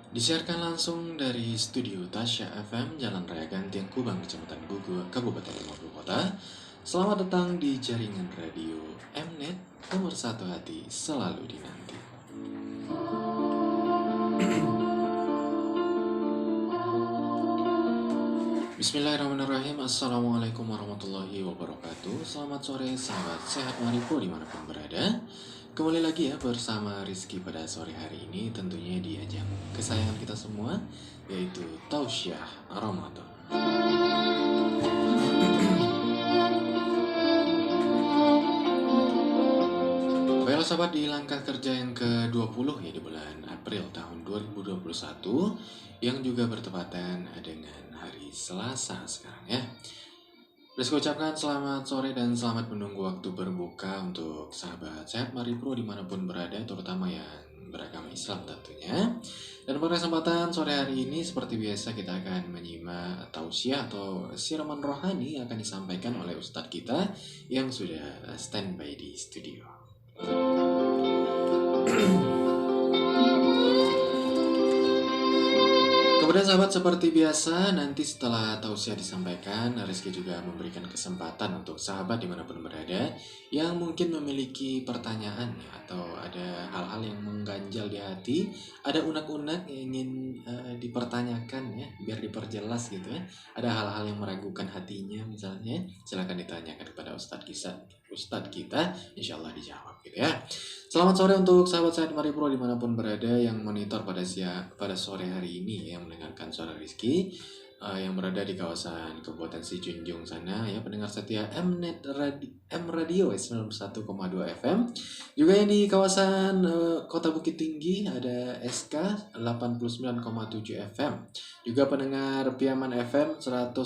Disiarkan langsung dari studio Tasya FM, Jalan Raya Gantian Kubang, Kecamatan Gugu, Kabupaten Lumajang Kota. Selamat datang di jaringan radio Mnet, nomor satu hati selalu dinanti. Bismillahirrahmanirrahim. Assalamualaikum warahmatullahi wabarakatuh. Selamat sore sahabat sehat maripo dimanapun berada. Kembali lagi ya bersama Rizky pada sore hari ini, tentunya di ajang kesayangan kita semua, yaitu Tausiah Ramadan. Baiklah sahabat, di langkah kerja yang ke-20 ya di bulan April tahun 2021, yang juga bertepatan dengan hari Selasa sekarang ya. Rizky ucapkan selamat sore dan selamat menunggu waktu berbuka untuk sahabat sehat maripro dimanapun berada, terutama yang beragama Islam tentunya. Dan pada kesempatan sore hari ini seperti biasa kita akan menyimak tausiah atau siraman rohani yang akan disampaikan oleh Ustadz kita yang sudah standby di studio. Kemudian sahabat, seperti biasa nanti setelah tausiah disampaikan, Rizky juga memberikan kesempatan untuk sahabat dimanapun berada yang mungkin memiliki pertanyaan ya, atau ada hal-hal yang mengganjal di hati, ada unek-unek yang ingin dipertanyakan ya, biar diperjelas gitu ya. Ada hal-hal yang meragukan hatinya misalnya, silakan ditanyakan kepada Ustadz kita, insya Allah dijawab gitu ya. Selamat sore untuk sahabat sehat maripro dimanapun berada yang monitor pada sore hari ini yang mendengarkan suara Rizky yang berada di kawasan Kabupaten Sijunjung sana ya, pendengar setia Mnet Radio 91,2 FM, juga yang di kawasan Kota Bukit Tinggi ada SK 89,7 FM, juga pendengar Piaman FM 100,6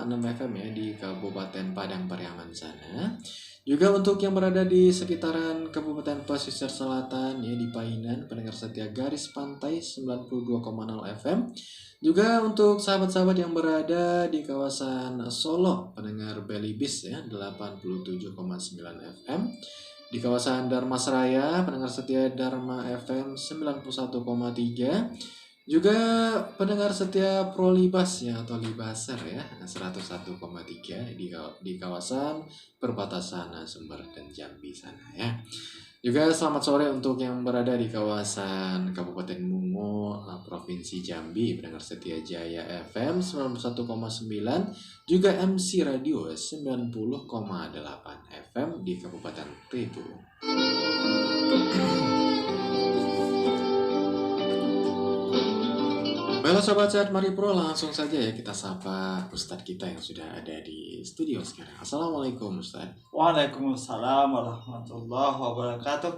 FM ya di Kabupaten Padang Pariaman sana. Juga untuk yang berada di sekitaran Kabupaten Pesisir Selatan ya di Painan, pendengar setia Garis Pantai 92,0 FM. Juga untuk sahabat-sahabat yang berada di kawasan Solo, pendengar Belibis ya 87,9 FM. Di kawasan Dharmasraya, pendengar setia Dharma FM 91,3. Juga pendengar setia Prolibas ya atau Libaser ya 101,3 di kawasan perbatasan Sumber dan Jambi sana ya. Juga selamat sore untuk yang berada di kawasan Kabupaten Mungo, Provinsi Jambi, pendengar setia Jaya FM 91,9, juga MC Radio 90,8 FM di Kabupaten Riau. Halo sobat sehat maripro, langsung saja ya kita sapa Ustadz kita yang sudah ada di studio sekarang. Assalamualaikum Ustadz. Waalaikumsalam warahmatullahi wabarakatuh.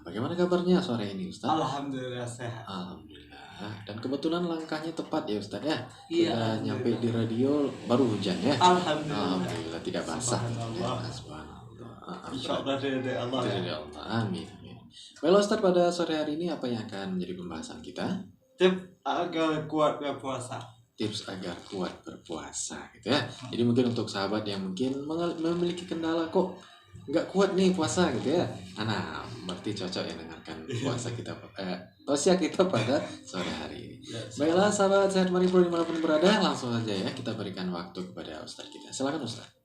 Bagaimana kabarnya sore ini Ustadz? Alhamdulillah sehat. Alhamdulillah. Dan kebetulan langkahnya tepat ya Ustadz ya. Iya. Kita nyampe di radio baru hujan ya. Alhamdulillah. Tidak basah. Subhanallah. Subhanallah. Insyaallah dari Allah ya. Dari Allah. Amin. Baiklah Ustadz, pada sore hari ini apa yang akan menjadi pembahasan kita? Tips agar kuat berpuasa. Tips agar kuat berpuasa gitu ya. Jadi mungkin untuk sahabat yang mungkin memiliki kendala kok nggak kuat nih puasa gitu ya. Nah, berarti cocok ya dengarkan puasa kita tausiah kita pada sore hari ini. Baiklah sahabat sehat maripro dimanapun berada, langsung saja ya kita berikan waktu kepada Ustadz kita. Silakan Ustadz.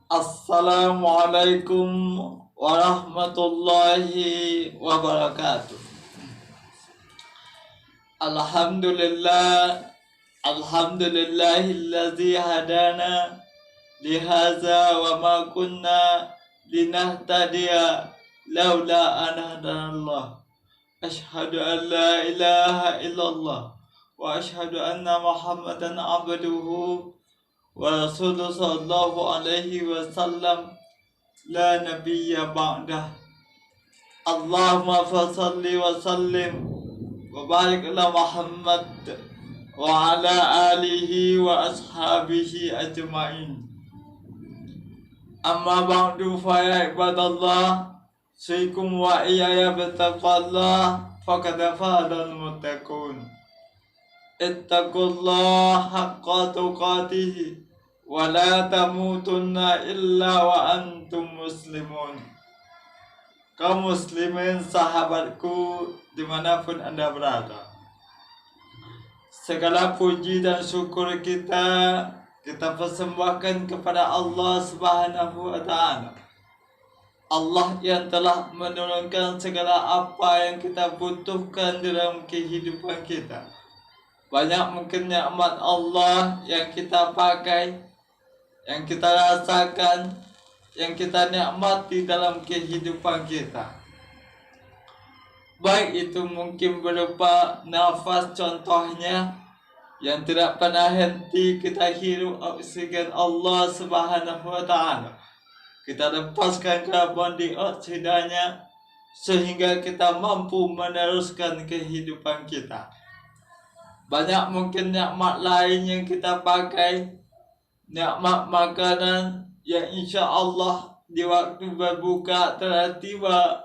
Assalamualaikum warahmatullahi wabarakatuh. Alhamdulillahilladzi hadana lihaza wa ma kunna linahtadiya laula an hadanallah. Ashhadu an la ilaha illallah wa ashhadu anna Muhammadan abduhu wa rasuluhu sallallahu alaihi wasallam la nabiyya ba'dah. Allahumma fasalli wa sallim wa barik ala Muhammad wa ala alihi wa ashabihi ajma'in. Amma ba'du fa ya ibadallah, saykum wa iyaya bittaqwallah faqad fazal muttaqun. Ittaqullaha haqqa tuqatih wa la tamutunna illa wa antum muslimun. kaum muslimin, sahabatku dimanapun Anda berada. Segala puji dan syukur kita persembahkan kepada Allah Subhanahu wa Ta'ala. Allah yang telah menurunkan segala apa yang kita butuhkan dalam kehidupan kita. Banyak mungkin nikmat Allah yang kita pakai, yang kita rasakan, yang kita nikmati dalam kehidupan kita. Baik itu mungkin berupa nafas contohnya yang tidak pernah henti kita hirup oksigen Allah Subhanahu wa Ta'ala. Kita lepaskan karbon dioksidanya sehingga kita mampu meneruskan kehidupan kita. Banyak mungkin nikmat lain yang kita pakai, nikmat makanan yang insya Allah di waktu berbuka telah tiba.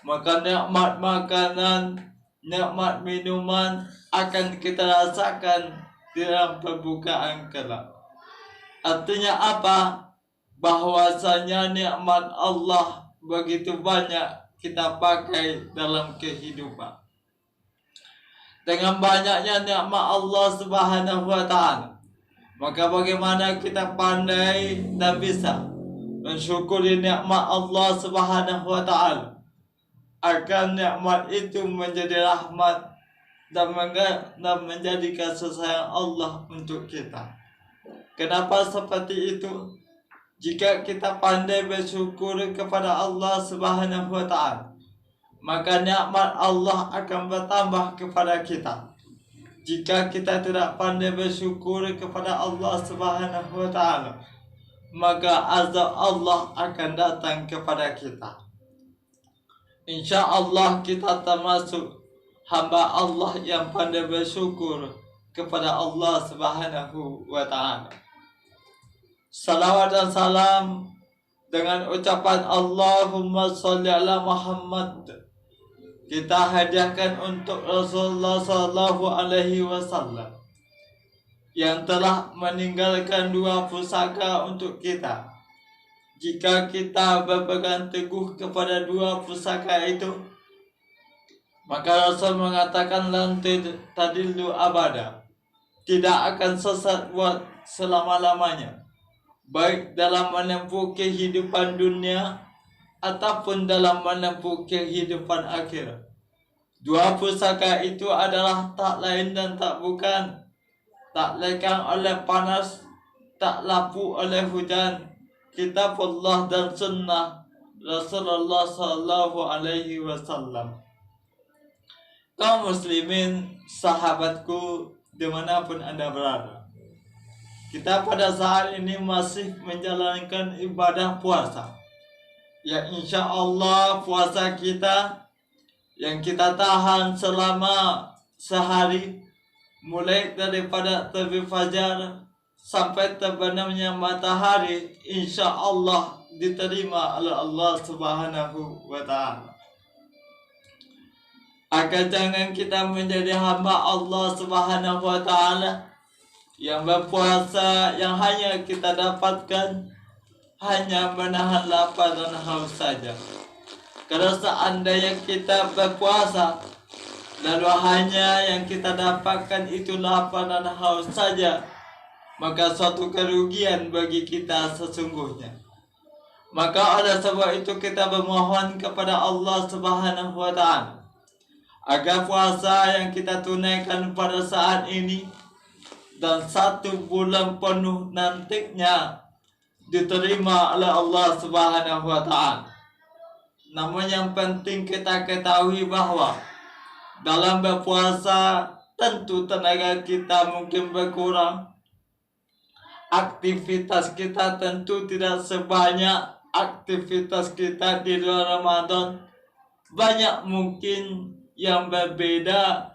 Maka nikmat makanan, nikmat minuman akan kita rasakan dalam pembukaan kelak. Artinya apa? Bahwasanya nikmat Allah begitu banyak kita pakai dalam kehidupan. Dengan banyaknya nikmat Allah Subhanahu wa Ta'ala, maka bagaimana kita pandai dan bisa mensyukuri nikmat Allah Subhanahu wa Ta'ala, agar nikmat itu menjadi rahmat dan menjadi kasih sayang Allah untuk kita. Kenapa seperti itu? Jika kita pandai bersyukur kepada Allah Subhanahu wa Ta'ala, maka nikmat Allah akan bertambah kepada kita. Jika kita tidak pandai bersyukur kepada Allah Subhanahu wa Ta'ala, maka azab Allah akan datang kepada kita. Insya Allah kita termasuk hamba Allah yang pandai bersyukur kepada Allah Subhanahu wa Ta'ala. Salawat dan salam dengan ucapan Allahumma sholli ala Muhammad kita hadiahkan untuk Rasulullah Sallallahu Alaihi Wasallam yang telah meninggalkan dua pusaka untuk kita. Jika kita berpegang teguh kepada dua pusaka itu, maka Rasul mengatakan lan tadillu abada, tidak akan sesat buat selama-lamanya, baik dalam menempuh kehidupan dunia ataupun dalam menempuh kehidupan akhirat. Dua pusaka itu adalah tak lain dan tak bukan, tak lekang oleh panas, tak lapu oleh hujan, kitab Allah dan sunnah Rasulullah Sallallahu Alaihi Wasallam. Kaum muslimin, sahabatku dimanapun Anda berada, kita pada saat ini masih menjalankan ibadah puasa. Ya insya Allah puasa kita yang kita tahan selama sehari, mulai daripada terbit fajar sampai terbenamnya matahari, insya Allah diterima oleh Allah Subhanahu wa Ta'ala. Agar jangan kita menjadi hamba Allah Subhanahu wa Ta'ala yang berpuasa yang hanya kita dapatkan hanya menahan lapar dan haus saja. Kalau seandainya kita berpuasa lalu hanya yang kita dapatkan itu lapar dan haus saja, maka suatu kerugian bagi kita sesungguhnya. Maka oleh sebab itu kita bermohon kepada Allah Subhanahu wa Ta'ala agar puasa yang kita tunaikan pada saat ini dan 1 bulan penuh nantinya diterima oleh Allah Subhanahu wa Ta'ala. Namun yang penting kita ketahui bahwa dalam berpuasa tentu tenaga kita mungkin berkurang, aktivitas kita tentu tidak sebanyak aktivitas kita di luar Ramadan. Banyak mungkin yang berbeda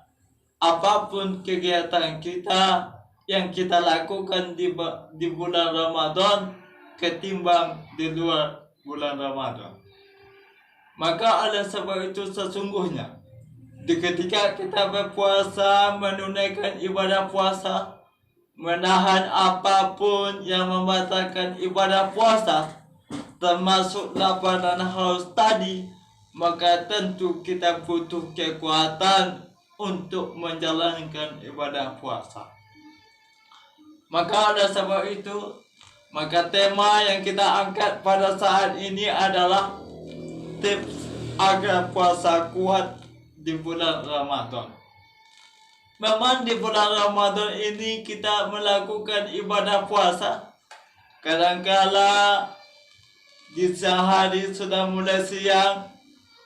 apapun kegiatan kita yang kita lakukan di bulan Ramadan ketimbang di luar bulan Ramadan. Maka oleh sebab itu sesungguhnya ketika kita berpuasa, menunaikan ibadah puasa, menahan apapun yang membatalkan ibadah puasa, termasuk lapar dan haus tadi, maka tentu kita butuh kekuatan untuk menjalankan ibadah puasa. Maka oleh sebab itu, maka tema yang kita angkat pada saat ini adalah tips agar puasa kuat di bulan Ramadan. Memang di bulan Ramadan ini kita melakukan ibadah puasa. Kadang-kala di siang hari sudah mulai siang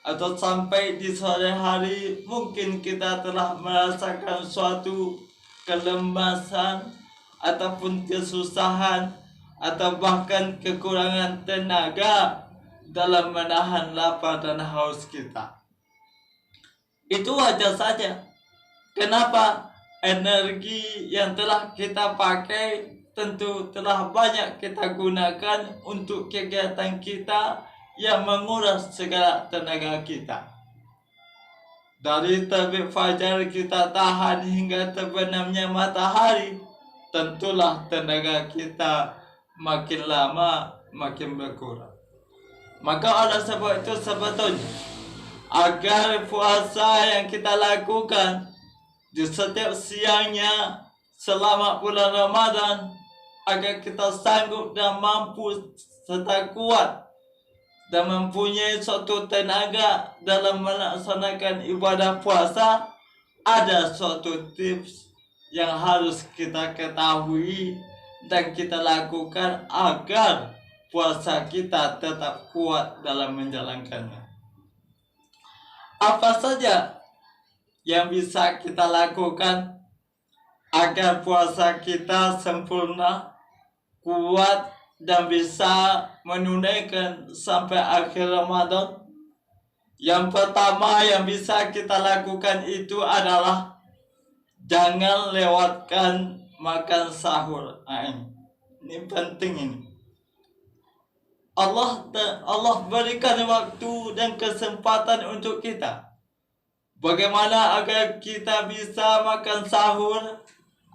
atau sampai di sore hari mungkin kita telah merasakan suatu kelemasan ataupun kesusahan atau bahkan kekurangan tenaga dalam menahan lapar dan haus kita. Itu wajar saja. Kenapa? Energi yang telah kita pakai tentu telah banyak kita gunakan untuk kegiatan kita yang menguras segala tenaga kita. Dari terbit fajar kita tahan hingga terbenamnya matahari, tentulah tenaga kita makin lama makin berkurang. Maka oleh sebab itu sebetulnya agar puasa yang kita lakukan di setiap siangnya selama bulan Ramadan, agar kita sanggup dan mampu serta kuat dan mempunyai suatu tenaga dalam melaksanakan ibadah puasa, ada suatu tips yang harus kita ketahui dan kita lakukan agar puasa kita tetap kuat dalam menjalankannya. Apa saja yang bisa kita lakukan agar puasa kita sempurna, kuat, dan bisa menunaikan sampai akhir Ramadan? Yang pertama yang bisa kita lakukan itu adalah jangan lewatkan makan sahur. Ini penting ini. Allah berikan waktu dan kesempatan untuk kita. Bagaimana agar kita bisa makan sahur,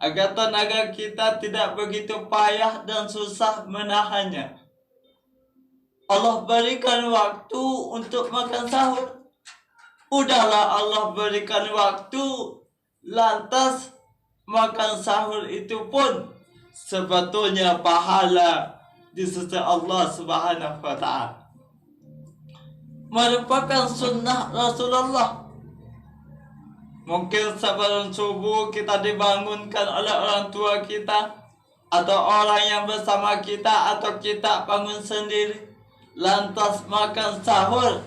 agar tenaga kita tidak begitu payah dan susah menahannya. Allah berikan waktu untuk makan sahur. Udahlah Allah berikan waktu, lantas makan sahur itu pun sebetulnya pahala di sisi Allah Subhanahu wa Ta'ala. Merupakan sunnah Rasulullah. Mungkin sebelum subuh kita dibangunkan oleh orang tua kita, atau orang yang bersama kita, atau kita bangun sendiri, lantas makan sahur.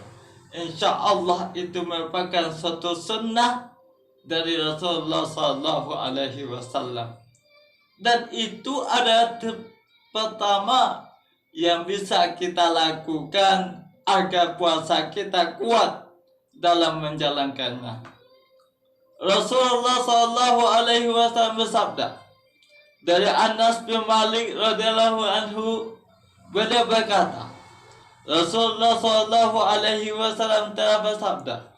Insya Allah itu merupakan suatu sunnah dari Rasulullah SAW. Dan itu adalah pertama yang bisa kita lakukan agar puasa kita kuat dalam menjalankannya. Rasulullah SAW bersabda dari Anas bin Malik radhiyallahu anhu, beliau berkata, Rasulullah SAW telah bersabda,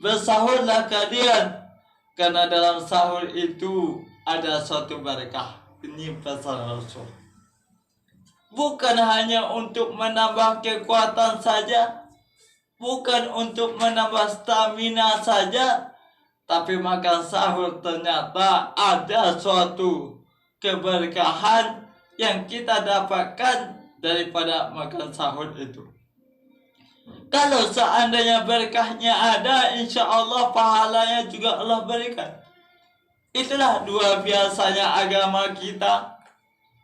bersahurlah kalian, karena dalam sahur itu ada suatu berkah. Ini pesan Rasul. Bukan hanya untuk menambah kekuatan saja, bukan untuk menambah stamina saja, tapi makan sahur ternyata ada suatu keberkahan yang kita dapatkan daripada makan sahur itu. Kalau seandainya berkahnya ada, insya Allah pahalanya juga Allah berikan. Itulah dua biasanya agama kita.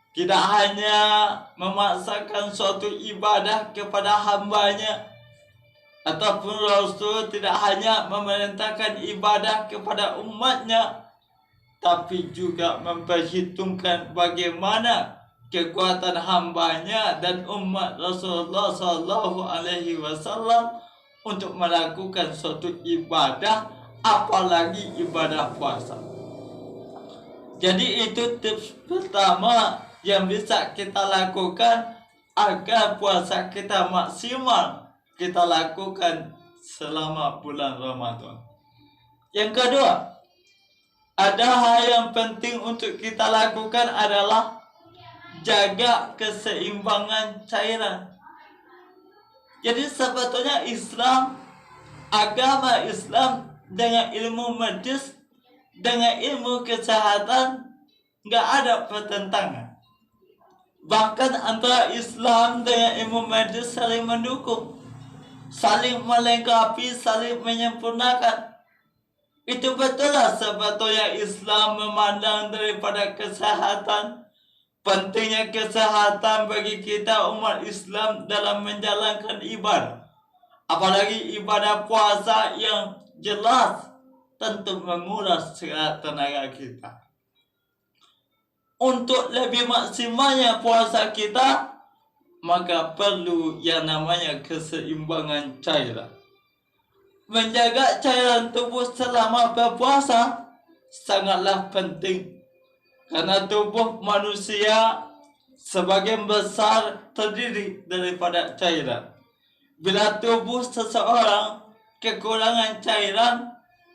Tidak hanya memaksakan suatu ibadah kepada hambanya, ataupun Rasul tidak hanya memerintahkan ibadah kepada umatnya, tapi juga memperhitungkan bagaimana kekuatan hambanya dan umat Rasulullah SAW untuk melakukan suatu ibadah, apalagi ibadah puasa. Jadi itu tips pertama yang bisa kita lakukan agar puasa kita maksimal kita lakukan selama bulan Ramadan. Yang kedua, ada hal yang penting untuk kita lakukan adalah jaga keseimbangan cairan. Jadi sebetulnya Islam agama Islam dengan ilmu medis, dengan ilmu kesehatan, nggak ada pertentangan. Bahkan antara Islam dengan ilmu medis saling mendukung, saling melengkapi, saling menyempurnakan. Itu betullah sebetulnya Islam memandang daripada kesehatan, pentingnya kesehatan bagi kita umat Islam dalam menjalankan ibadah. Apalagi ibadah puasa yang jelas tentu menguras segala tenaga kita. Untuk lebih maksimalnya puasa kita, maka perlu yang namanya keseimbangan cairan. Menjaga cairan tubuh selama berpuasa sangatlah penting. Karena tubuh manusia sebagian besar terdiri daripada cairan. Bila tubuh seseorang kekurangan cairan,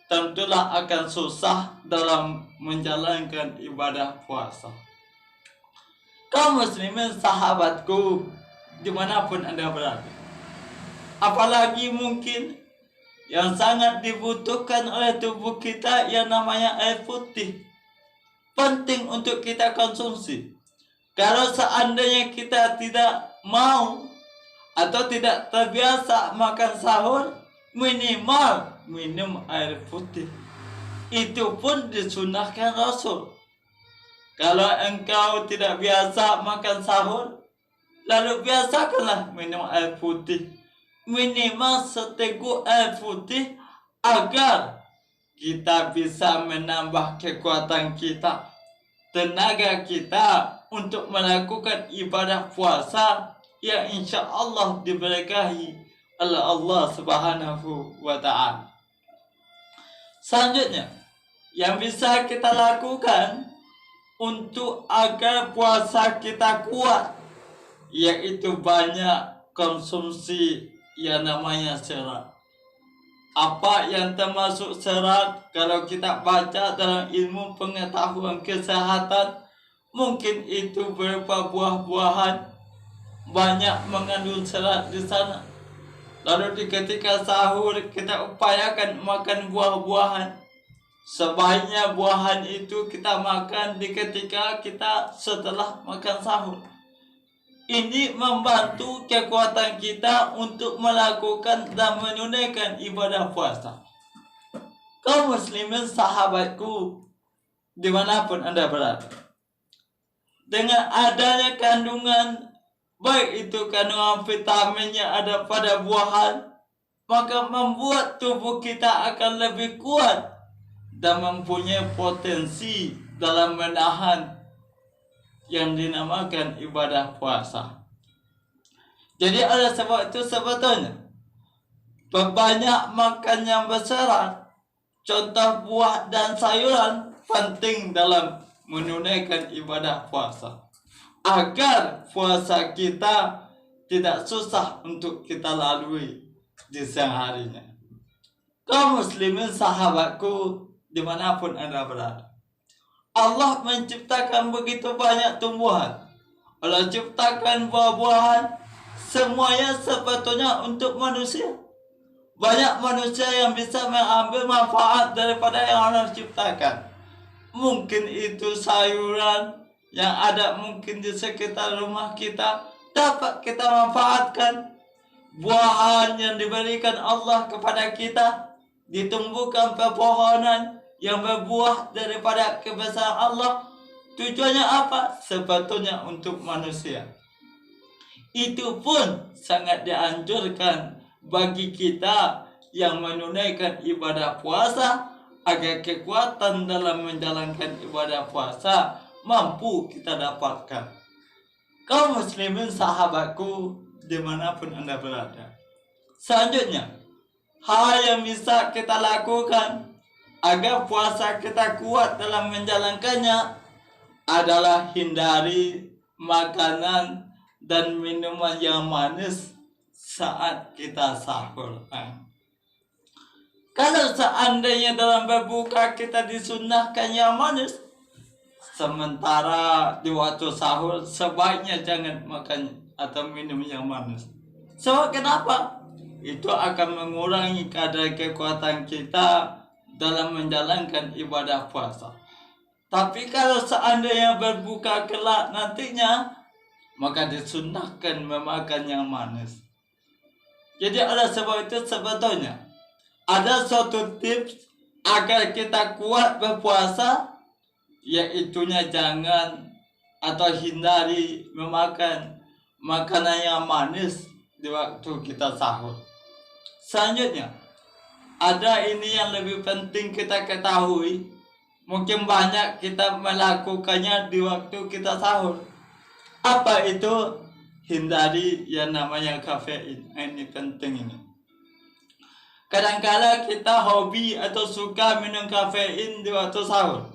tentulah akan susah dalam menjalankan ibadah puasa. Kaum muslimin sahabatku, dimanapun Anda berada, apalagi mungkin yang sangat dibutuhkan oleh tubuh kita yang namanya air putih, penting untuk kita konsumsi. Kalau seandainya kita tidak mau atau tidak terbiasa makan sahur, minimal minum air putih. Itu pun disunahkan Rasul. Kalau engkau tidak biasa makan sahur, lalu biasakanlah minum air putih. Minimal seteguk air putih agar kita bisa menambah kekuatan kita, tenaga kita untuk melakukan ibadah puasa yang insya Allah diberkahi oleh Allah Subhanahu wa Ta'ala. Selanjutnya, yang bisa kita lakukan untuk agar puasa kita kuat, yaitu banyak konsumsi yang namanya serat. Apa yang termasuk serat? Kalau kita baca dalam ilmu pengetahuan kesehatan, mungkin itu berupa buah-buahan, banyak mengandung serat di sana. Lalu di ketika sahur kita upayakan makan buah-buahan. Sebaiknya buahan itu kita makan di ketika kita setelah makan sahur. Ini membantu kekuatan kita untuk melakukan dan menunaikan ibadah puasa. Kaum muslimin sahabatku, dimanapun Anda berada, dengan adanya kandungan, baik itu kandungan vitaminnya ada pada buahan, maka membuat tubuh kita akan lebih kuat dan mempunyai potensi dalam menahan yang dinamakan ibadah puasa. Jadi oleh sebab itu sebetulnya perbanyak makan yang berserat, contoh buah dan sayuran, penting dalam menunaikan ibadah puasa, agar puasa kita tidak susah untuk kita lalui di siang harinya. Kaum muslimin sahabatku, dimanapun Anda berada, Allah menciptakan begitu banyak tumbuhan. Allah ciptakan buah-buahan, semuanya sebetulnya untuk manusia. Banyak manusia yang bisa mengambil manfaat daripada yang Allah ciptakan. Mungkin itu sayuran yang ada mungkin di sekitar rumah kita, dapat kita manfaatkan. Buahan yang diberikan Allah kepada kita, ditumbuhkan pepohonan yang berbuah daripada kebesaran Allah. Tujuannya apa? Sebetulnya untuk manusia. Itu pun sangat dianjurkan bagi kita yang menunaikan ibadah puasa, agar kekuatan dalam menjalankan ibadah puasa mampu kita dapatkan. Kaum muslimin sahabatku, dimanapun Anda berada, selanjutnya, hal yang bisa kita lakukan agar puasa kita kuat dalam menjalankannya adalah hindari makanan dan minuman yang manis saat kita sahur. Kalau seandainya dalam berbuka kita disunahkan yang manis, sementara di waktu sahur sebaiknya jangan makan atau minum yang manis. Sebab kenapa? itu akan mengurangi kadar kekuatan kita dalam menjalankan ibadah puasa. Tapi kalau seandainya berbuka kelak nantinya, maka disunahkan memakan yang manis. Jadi ada sebab itu sebetulnya ada suatu tips agar kita kuat berpuasa, yaitunya jangan atau hindari memakan makanan yang manis di waktu kita sahur. Selanjutnya, ada ini yang lebih penting kita ketahui. Mungkin banyak kita melakukannya di waktu kita sahur. Apa itu? Hindari yang namanya kafein. Ini penting ini. Kadang-kadang kita hobi atau suka minum kafein di waktu sahur.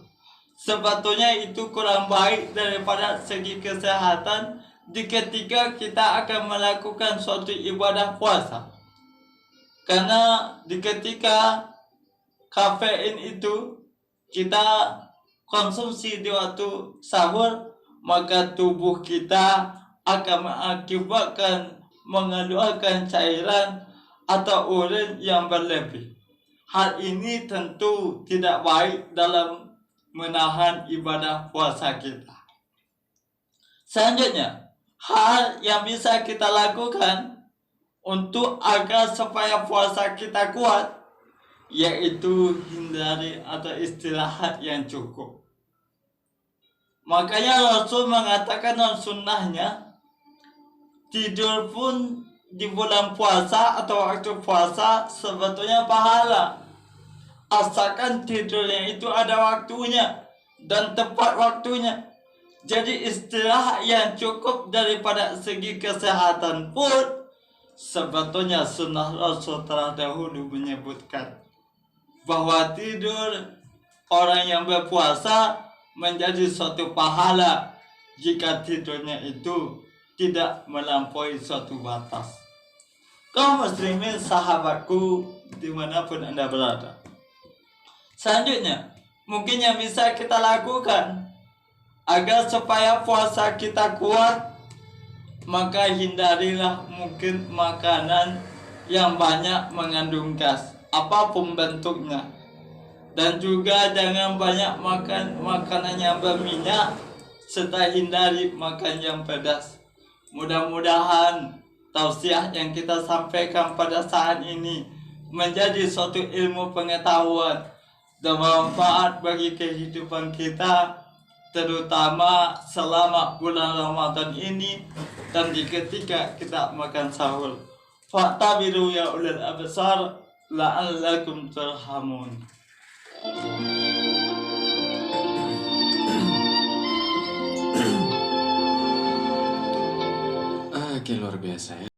Sebetulnya itu kurang baik daripada segi kesehatan di ketika kita akan melakukan suatu ibadah puasa. Karena di ketika kafein itu kita konsumsi di waktu sahur, maka tubuh kita akan mengakibatkan mengeluarkan cairan atau urin yang berlebih. Hal ini tentu tidak baik dalam menahan ibadah puasa kita. Selanjutnya, hal yang bisa kita lakukan untuk agar supaya puasa kita kuat, yaitu hindari atau istirahat yang cukup. Makanya Rasul mengatakan dalam sunnahnya, tidur pun di bulan puasa atau waktu puasa sebetulnya pahala, asalkan tidurnya itu ada waktunya dan tepat waktunya. Jadi istirahat yang cukup daripada segi kesehatan pun sebetulnya sunnah Rasul telah dahulu menyebutkan bahwa tidur orang yang berpuasa menjadi suatu pahala jika tidurnya itu tidak melampaui suatu batas. Kaum muslimin sahabatku dimanapun Anda berada. Selanjutnya, mungkin yang bisa kita lakukan agar supaya puasa kita kuat, maka hindarilah mungkin makanan yang banyak mengandung gas, apapun bentuknya. Dan juga jangan banyak makan makanan yang berminyak, serta hindari makan yang pedas. Mudah-mudahan tausiah yang kita sampaikan pada saat ini menjadi suatu ilmu pengetahuan dan manfaat bagi kehidupan kita, terutama selama bulan Ramadan ini dan di ketika kita makan sahur. Fa'tabiru ya ulil absar la'allakum turhamun. Oke, luar biasa ya.